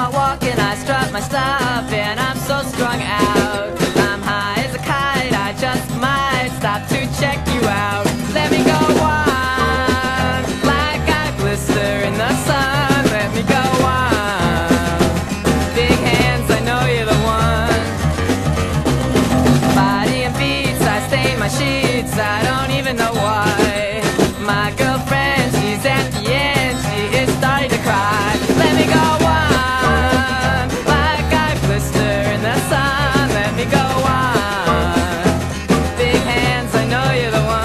out walking, I strut my stuff, and I'm so strung out. I'm high as a kite, I just might stop to check you out. Let me go on, like I glister in the sun. Let me go on, big hands, I know you're the one. Body and beats, I stain my sheets, I don't even know why. My girlfriend, she's at the end, she is starting to cry. Let me go on, like I blister in the sun. Let me go on, big hands, I know you're the one.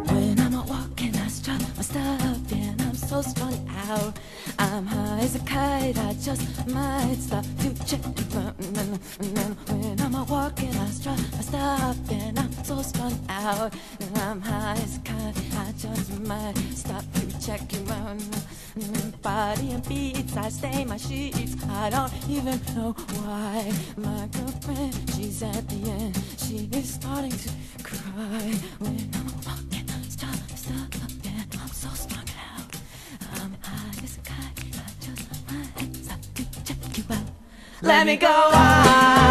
When I'm out walking, I strut my stuff, and I'm so strung out. I'm high as a kite, I just might stop to check you out. When I'm out walking, I strut my stuff, and I'm so strung out. And I'm high as a kite, I just might stop to check you out. Body and beats, I stain my sheets, I don't even know why. My girlfriend, she's at the end, she is starting to cry. When I'm walking, stop, and I'm so strung out. I'm high as a kite, I just my hands up to check you out. Let me go on.